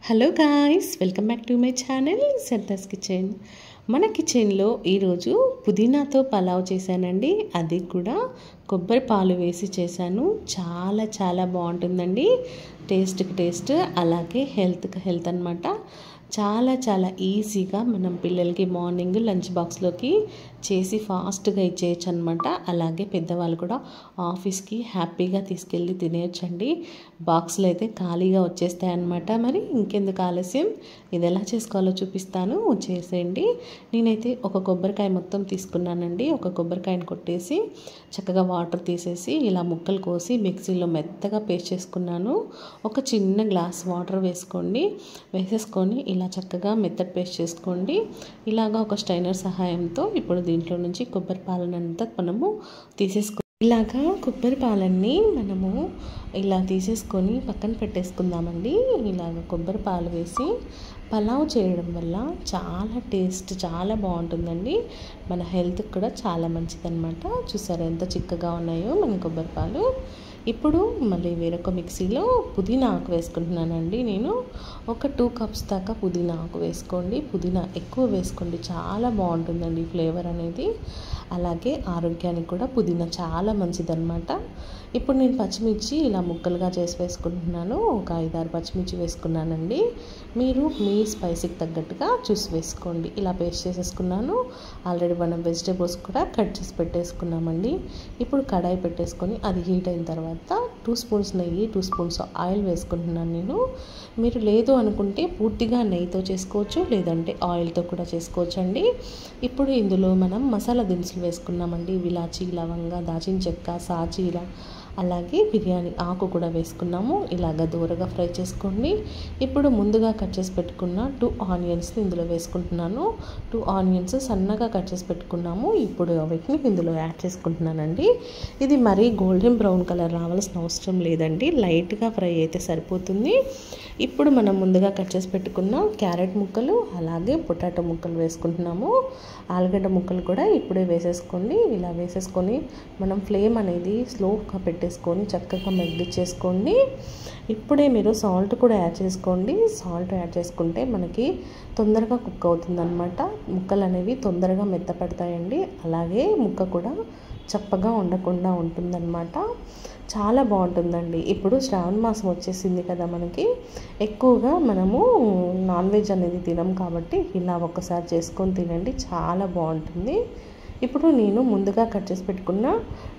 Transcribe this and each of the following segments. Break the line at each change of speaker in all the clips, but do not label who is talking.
Hello guys, welcome back to my channel సర్దాస్ kitchen. మన కిచెన్లో ఈరోజు పుదీనాతో పలావ్ చేశానండి. అది కూడా కొబ్బరి పాలు వేసి చేశాను. చాలా చాలా బాగుంటుందండి. టేస్ట్కి టేస్ట్, అలాగే హెల్త్కి హెల్త్ అనమాట. చాలా చాలా ఈజీగా మనం పిల్లలకి మార్నింగ్ లంచ్ బాక్స్లోకి చేసి ఫాస్ట్గా ఇచ్చేయచ్చు అనమాట. అలాగే పెద్దవాళ్ళు కూడా ఆఫీస్కి హ్యాపీగా తీసుకెళ్ళి తినేయచ్చండి. బాక్స్లో అయితే ఖాళీగా వచ్చేస్తాయి అన్నమాట. మరి ఇంకెందుకు ఆలస్యం, ఇది ఎలా చేసుకోవాలో చూపిస్తాను, చేసేయండి. నేనైతే ఒక కొబ్బరికాయ మొత్తం తీసుకున్నానండి. ఒక కొబ్బరికాయని కొట్టేసి చక్కగా వాటర్ తీసేసి ఇలా ముక్కలు కోసి మిక్సీలో మెత్తగా పేస్ట్ చేసుకున్నాను. ఒక చిన్న గ్లాస్ వాటర్ వేసేసుకొని ఇలా చక్కగా మెత్తటి పేస్ట్ చేసుకోండి. ఇలాగా ఒక స్ట్రైనర్ సహాయంతో ఇప్పుడు దీంట్లో నుంచి కొబ్బరి పాలనంతా మనము ఇలాగా కొబ్బరి పాలన్నీ మనము ఇలా తీసేసుకొని పక్కన పెట్టేసుకుందామండి. ఇలాగ కొబ్బరి పాలు వేసి పలావ్ చేయడం వల్ల చాలా టేస్ట్ చాలా బాగుంటుందండి. మన హెల్త్కి కూడా చాలా మంచిదన్నమాట. చూసారా ఎంత చిక్కగా ఉన్నాయో మన కొబ్బరి పాలు. ఇప్పుడు మళ్ళీ వేరొక మిక్సీలో పుదీనా ఆకు వేసుకుంటున్నానండి. నేను ఒక 2 కప్స్ దాకా పుదీనా ఆకు వేసుకోండి. పుదీనా ఎక్కువ వేసుకోండి, చాలా బాగుంటుందండి ఫ్లేవర్ అనేది. అలాగే ఆరోగ్యానికి కూడా పుదీనా చాలా మంచిదన్నమాట. ఇప్పుడు నేను పచ్చిమిర్చి ఇలా ముక్కలుగా చేసి వేసుకుంటున్నాను. ఒక 5-6 పచ్చిమిర్చి వేసుకున్నానండి. మీరు మీ స్పైసీకి తగ్గట్టుగా చూసి వేసుకోండి. ఇలా పేస్ట్ చేసేసుకున్నాను. ఆల్రెడీ మనం వెజిటేబుల్స్ కూడా కట్ చేసి పెట్టేసుకున్నామండి. ఇప్పుడు కడాయి పెట్టేసుకొని అది హీట్ అయిన తర్వాత 2 స్పూన్స్ నెయ్యి, 2 స్పూన్స్ ఆయిల్ వేసుకుంటున్నాను నేను. మీరు లేదు అనుకుంటే పూర్తిగా నెయ్యితో చేసుకోవచ్చు, లేదంటే ఆయిల్తో కూడా చేసుకోవచ్చు అండి. ఇప్పుడు ఇందులో మనం మసాలా దినుసులు వేసుకున్నామండి. ఇలాచీ, లవంగా, దాల్చిన చెక్క, సాజీరా, అలాగే బిర్యానీ ఆకు కూడా వేసుకున్నాము. ఇలాగ దూరగా ఫ్రై చేసుకోండి. ఇప్పుడు ముందుగా కట్ చేసి పెట్టుకున్న 2 ఆనియన్స్ని ఇందులో వేసుకుంటున్నాను. 2 ఆనియన్స్ సన్నగా కట్ చేసి పెట్టుకున్నాము. ఇప్పుడు వీటిని ఇందులో యాడ్ చేసుకుంటున్నానండి. ఇది మరీ గోల్డెన్ బ్రౌన్ కలర్ రావాల్సిన అవసరం లేదండి, లైట్గా ఫ్రై అయితే సరిపోతుంది. ఇప్పుడు మనం ముందుగా కట్ చేసి పెట్టుకున్న క్యారెట్ ముక్కలు, అలాగే పొటాటో ముక్కలు వేసుకుంటున్నాము. ఆలుగడ్డ ముక్కలు కూడా ఇప్పుడే వేసేసుకోండి. ఇలా వేసేసుకొని మనం ఫ్లేమ్ అనేది స్లోగా పెట్టేసుకొని చక్కగా మగ్గిచ్చేసుకోండి. ఇప్పుడే మీరు సాల్ట్ కూడా యాడ్ చేసుకోండి. సాల్ట్ యాడ్ చేసుకుంటే మనకి తొందరగా కుక్ అవుతుందన్నమాట. ముక్కలు అనేవి తొందరగా మెత్తపడతాయండి. అలాగే ముక్క కూడా చప్పగా ఉండకుండా ఉంటుందన్నమాట. చాలా బాగుంటుందండి. ఇప్పుడు శ్రావణ మాసం వచ్చేసింది కదా, మనకి ఎక్కువగా మనము నాన్ వెజ్ అనేది తినం కాబట్టి ఇలా ఒక్కసారి చేసుకొని తినండి, చాలా బాగుంటుంది. ఇప్పుడు నేను ముందుగా కట్ చేసి పెట్టుకున్న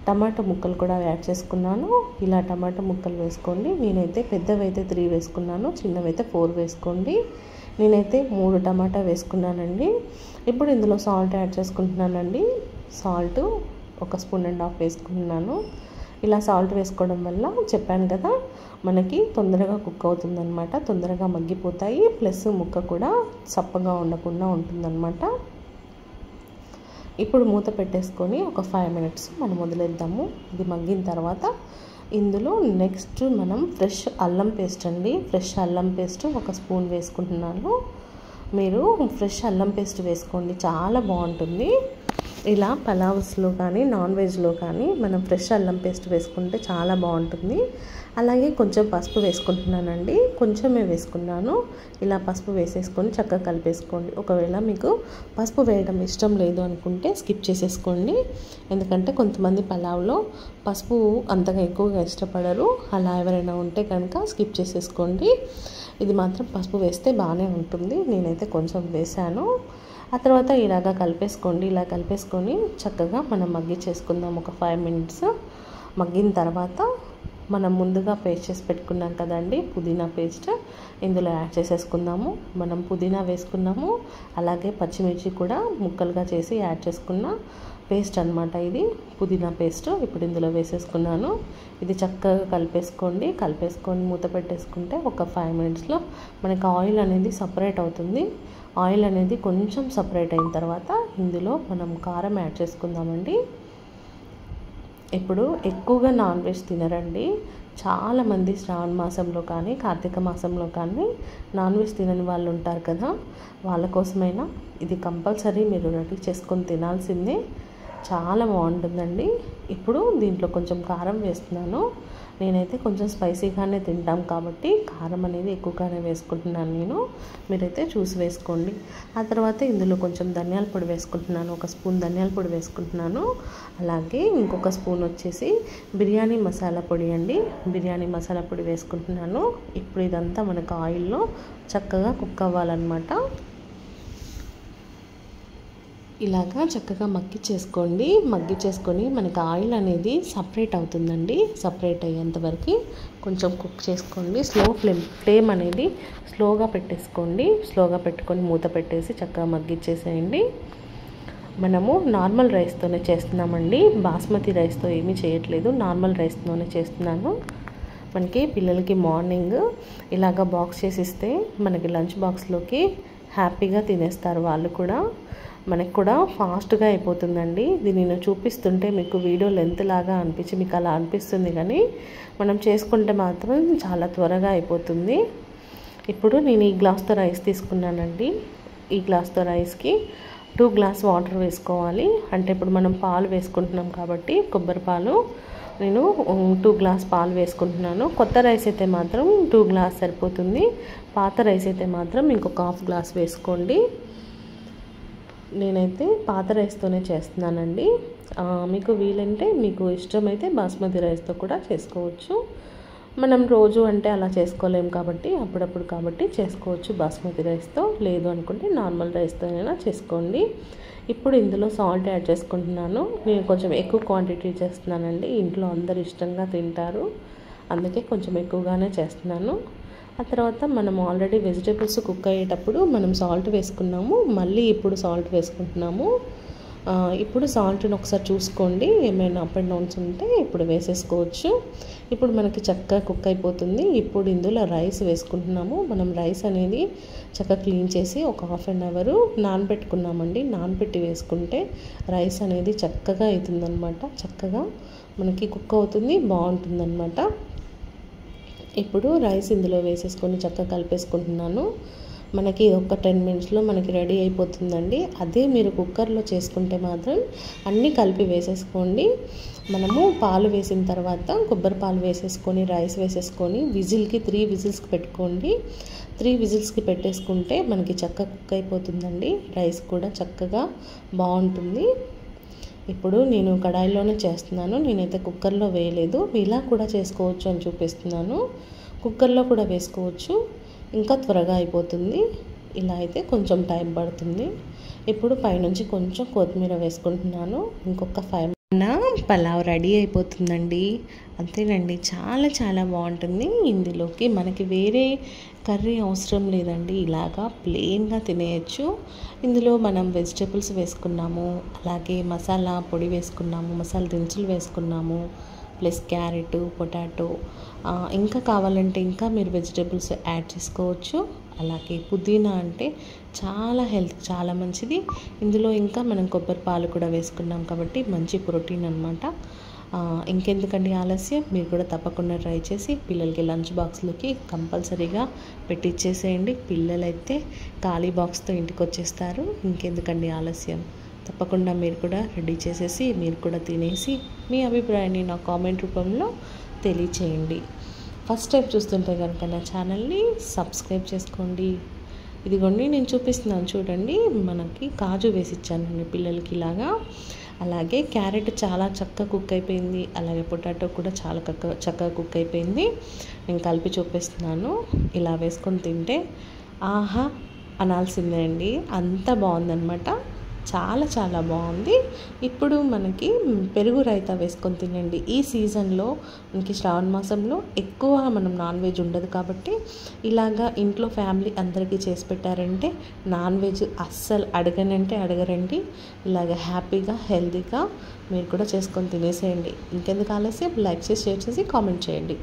టమాటా ముక్కలు కూడా యాడ్ చేసుకున్నాను. ఇలా టమాటా ముక్కలు వేసుకోండి. నేనైతే పెద్దవైతే 3 వేసుకున్నాను, చిన్నవైతే 4 వేసుకోండి. నేనైతే 3 టమాటా వేసుకున్నానండి. ఇప్పుడు ఇందులో సాల్ట్ యాడ్ చేసుకుంటున్నానండి. సాల్ట్ 1.5 స్పూన్ వేసుకుంటున్నాను. ఇలా సాల్ట్ వేసుకోవడం వల్ల చెప్పాను కదా, మనకి తొందరగా కుక్ అవుతుందన్నమాట. తొందరగా మగ్గిపోతాయి, ప్లస్ ముక్క కూడా చప్పగా ఉండకుండా ఉంటుందన్నమాట. ఇప్పుడు మూత పెట్టేసుకొని ఒక 5 మినిట్స్ మనం వదిలేద్దాము. ఇది మగ్గిన తర్వాత ఇందులో నెక్స్ట్ మనం ఫ్రెష్ అల్లం పేస్ట్ అండి. ఫ్రెష్ అల్లం పేస్ట్ 1 స్పూన్ వేసుకుంటున్నాను. మీరు ఫ్రెష్ అల్లం పేస్ట్ వేసుకోండి, చాలా బాగుంటుంది. ఇలా పలావ్స్లో కానీ నాన్ వెజ్లో కానీ మనం ఫ్రెష్ అల్లం పేస్ట్ వేసుకుంటే చాలా బాగుంటుంది. అలాగే కొంచెం పసుపు వేసుకుంటున్నానండి, కొంచెమే వేసుకున్నాను. ఇలా పసుపు వేసేసుకొని చక్కగా కలిపేసుకోండి. ఒకవేళ మీకు పసుపు వేయడం ఇష్టం లేదు అనుకుంటే స్కిప్ చేసేసుకోండి. ఎందుకంటే కొంతమంది పలావ్లో పసుపు అంతగా ఎక్కువగా ఇష్టపడరు. అలా ఎవరైనా ఉంటే కనుక స్కిప్ చేసేసుకోండి. ఇది మాత్రం పసుపు వేస్తే బాగానే ఉంటుంది. నేనైతే కొంచెం వేసాను. ఆ తర్వాత ఇలాగా కలిపేసుకోండి. ఇలా కలిపేసుకొని చక్కగా మనం మగ్గిచ్చేసుకుందాం. ఒక 5 మినిట్స్ మగ్గిన తర్వాత మనం ముందుగా పేస్ట్ చేసి పెట్టుకున్నాం కదండి, పుదీనా పేస్ట్ ఇందులో యాడ్ చేసేసుకుందాము. మనం పుదీనా వేసుకున్నాము, అలాగే పచ్చిమిర్చి కూడా ముక్కలుగా చేసి యాడ్ చేసుకున్న పేస్ట్ అనమాట. ఇది పుదీనా పేస్ట్ ఇప్పుడు ఇందులో వేసేసుకున్నాను. ఇది చక్కగా కలిపేసుకొని మూత పెట్టేసుకుంటే ఒక 5 మినిట్స్లో మనకి ఆయిల్ అనేది సపరేట్ అవుతుంది. ఆయిల్ అనేది కొంచెం సపరేట్ అయిన తర్వాత ఇందులో మనం కారం యాడ్ చేసుకుందామండి. ఇప్పుడు ఎక్కువగా నాన్ వెజ్ తినరండి చాలామంది. శ్రావణ మాసంలో కానీ కార్తీక మాసంలో కానీ నాన్ వెజ్ తినని వాళ్ళు ఉంటారు కదా, వాళ్ళ కోసమైనా ఇది కంపల్సరీ మీరు రెడీ చేసుకొని తినాల్సిందే. చాలా బాగుంటుందండి. ఇప్పుడు దీంట్లో కొంచెం కారం వేస్తున్నాను. నేనైతే కొంచెం స్పైసీగానే తింటాం కాబట్టి కారం అనేది ఎక్కువగానే వేసుకుంటున్నాను నేను. మీరైతే చూసి వేసుకోండి. ఆ తర్వాత ఇందులో కొంచెం ధనియాల పొడి వేసుకుంటున్నాను, 1 స్పూన్ ధనియాల పొడి వేసుకుంటున్నాను. అలాగే ఇంకొక స్పూన్ వచ్చేసి బిర్యానీ మసాలా పొడి అండి, బిర్యానీ మసాలా పొడి వేసుకుంటున్నాను. ఇప్పుడు ఇదంతా మనకు ఆయిల్లో చక్కగా కుక్ అవ్వాలన్నమాట. ఇలాగా చక్కగా మగ్గిచ్చేసుకొని మనకి ఆయిల్ అనేది సపరేట్ అవుతుందండి. సపరేట్ అయ్యేంత వరకు కొంచెం కుక్ చేసుకోండి. ఫ్లేమ్ అనేది స్లోగా పెట్టేసుకోండి. స్లోగా పెట్టుకొని మూత పెట్టేసి చక్కగా మగ్గిచ్చేసేయండి. మనము నార్మల్ రైస్తోనే చేస్తున్నామండి, బాస్మతి రైస్తో ఏమీ చేయట్లేదు, నార్మల్ రైస్తోనే చేస్తున్నాను. మనకి పిల్లలకి మార్నింగ్ ఇలాగా బాక్స్ చేసిస్తే మనకి లంచ్ బాక్స్లోకి హ్యాపీగా తినేస్తారు వాళ్ళు కూడా. మనకు కూడా ఫాస్ట్గా అయిపోతుందండి. దీన్ని నేను చూపిస్తుంటే మీకు వీడియో లెంత్ లాగా అనిపించి మీకు అలా అనిపిస్తుంది, కానీ మనం చేసుకుంటే మాత్రం చాలా త్వరగా అయిపోతుంది. ఇప్పుడు నేను ఈ గ్లాస్తో రైస్ తీసుకున్నానండి. ఈ గ్లాస్తో రైస్కి 2 గ్లాస్ వాటర్ వేసుకోవాలి. అంటే ఇప్పుడు మనం పాలు వేసుకుంటున్నాం కాబట్టి కొబ్బరి పాలు నేను 2 గ్లాస్ పాలు వేసుకుంటున్నాను. కొత్త రైస్ అయితే మాత్రం 2 గ్లాస్ సరిపోతుంది. పాత రైస్ అయితే మాత్రం ఇంకొక 1/2 గ్లాస్ వేసుకోండి. నేనైతే పాత రైస్తోనే చేస్తున్నానండి. మీకు వీలంటే మీకు ఇష్టమైతే బాస్మతి రైస్తో కూడా చేసుకోవచ్చు. మనం రోజు అంటే అలా చేసుకోలేము కాబట్టి అప్పుడప్పుడు కాబట్టి చేసుకోవచ్చు బాస్మతి రైస్తో. లేదు అనుకుంటే నార్మల్ రైస్తోనైనా చేసుకోండి. ఇప్పుడు ఇందులో సాల్ట్ యాడ్ చేసుకుంటున్నాను. నేను కొంచెం ఎక్కువ క్వాంటిటీ చేస్తున్నానండి, ఇంట్లో అందరు ఇష్టంగా తింటారు, అందుకే కొంచెం ఎక్కువగానే చేస్తున్నాను. ఆ తర్వాత మనం ఆల్రెడీ వెజిటేబుల్స్ కుక్ అయ్యేటప్పుడు మనం సాల్ట్ వేసుకున్నాము, మళ్ళీ ఇప్పుడు సాల్ట్ వేసుకుంటున్నాము. ఇప్పుడు సాల్ట్ని ఒకసారి చూసుకోండి, ఏమైనా అప్ అండ్ డౌన్స్ ఉంటే ఇప్పుడు వేసేసుకోవచ్చు. ఇప్పుడు మనకి చక్కగా కుక్ అయిపోతుంది. ఇప్పుడు ఇందులో రైస్ వేసుకుంటున్నాము. మనం రైస్ అనేది చక్కగా క్లీన్ చేసి ఒక 1/2 అవర్ నానబెట్టుకున్నామండి. నానబెట్టి వేసుకుంటే రైస్ అనేది చక్కగా అవుతుందన్నమాట, చక్కగా మనకి కుక్ అవుతుంది, బాగుంటుందన్నమాట. ఇప్పుడు రైస్ ఇందులో వేసేసుకొని చక్కగా కలిపేసుకుంటున్నాను. మనకి ఒక 10 మినిట్స్లో మనకి రెడీ అయిపోతుందండి. అదే మీరు కుక్కర్లో చేసుకుంటే మాత్రం అన్నీ కలిపి వేసేసుకోండి. మనము పాలు వేసిన తర్వాత కొబ్బరి పాలు వేసేసుకొని రైస్ వేసేసుకొని విజిల్కి 3 విజిల్స్కి పెట్టుకోండి. 3 విజిల్స్కి పెట్టేసుకుంటే మనకి చక్కగా కుక్ అయిపోతుందండి. రైస్ కూడా చక్కగా బాగుంటుంది. ఇప్పుడు నేను కడాయిలోనే చేస్తున్నాను, నేనైతే కుక్కర్లో వేయలేదు. ఇలా కూడా చేసుకోవచ్చు అని చూపిస్తున్నాను. కుక్కర్లో కూడా వేసుకోవచ్చు, ఇంకా త్వరగా అయిపోతుంది. ఇలా అయితే కొంచెం టైం పడుతుంది. ఇప్పుడు పైనుంచి కొంచెం కొత్తిమీర వేసుకుంటున్నాను. ఇంకొక 5 పలావ్ రెడీ అయిపోతుందండి. అంతేనండి, చాలా చాలా బాగుంటుంది. ఇందులోకి మనకి వేరే కర్రీ అవసరం లేదండి, ఇలాగా ప్లెయిన్గా తినేయచ్చు. ఇందులో మనం వెజిటేబుల్స్ వేసుకున్నాము, అలాగే మసాలా పొడి వేసుకున్నాము, మసాలా దినుసులు వేసుకున్నాము, ప్లస్ క్యారెట్, పొటాటో, ఇంకా కావాలంటే ఇంకా మీరు వెజిటేబుల్స్ యాడ్ చేసుకోవచ్చు. అలాగే పుదీనా అంటే చాలా హెల్త్ చాలా మంచిది. ఇందులో ఇంకా మనం కొబ్బరి పాలు కూడా వేసుకున్నాం కాబట్టి మంచి ప్రోటీన్ అన్నమాట. ఇంకెందుకండి ఆలస్యం, మీరు కూడా తప్పకుండా ట్రై చేసి పిల్లలకి లంచ్ బాక్స్లోకి కంపల్సరీగా పెట్టిచ్చేసేయండి. పిల్లలైతే ఖాళీ బాక్స్తో ఇంటికి వచ్చేస్తారు. ఇంకెందుకండి ఆలస్యం, తప్పకుండా మీరు కూడా రెడీ చేసేసి మీరు కూడా తినేసి మీ అభిప్రాయాన్ని నా కామెంట్ రూపంలో తెలియచేయండి. ఫస్ట్ టైం చూస్తుంటే కనుక నా ఛానల్ని సబ్స్క్రైబ్ చేసుకోండి. ఇదిగోండి నేను చూపిస్తున్నాను చూడండి, మనకి కాజు వేసి ఇచ్చానండి పిల్లలకి ఇలాగా. అలాగే క్యారెట్ చాలా చక్కగా కుక్ అయిపోయింది, అలాగే పొటాటో కూడా చాలా చక్కగా కుక్ అయిపోయింది. నేను కలిపి చూపిస్తున్నాను. ఇలా వేసుకొని తింటే ఆహా అనాల్సిందే అండి, అంత బాగుందన్నమాట, చాలా చాలా బాగుంది. ఇప్పుడు మనకి పెరుగు రైతా వేసుకొని తినండి. ఈ సీజన్లో మనకి శ్రావణ మాసంలో ఎక్కువ మనం నాన్ వెజ్ ఉండదు కాబట్టి ఇలాగా ఇంట్లో ఫ్యామిలీ అందరికీ చేసి పెట్టారంటే నాన్ వెజ్ అస్సలు అడగనంటే అడగరండి. ఇలాగ హ్యాపీగా హెల్తీగా మీరు కూడా చేసుకొని తినేసేయండి. ఇంకెందుకు ఆలస్యం, లైక్ చేసి షేర్ చేసి కామెంట్ చేయండి.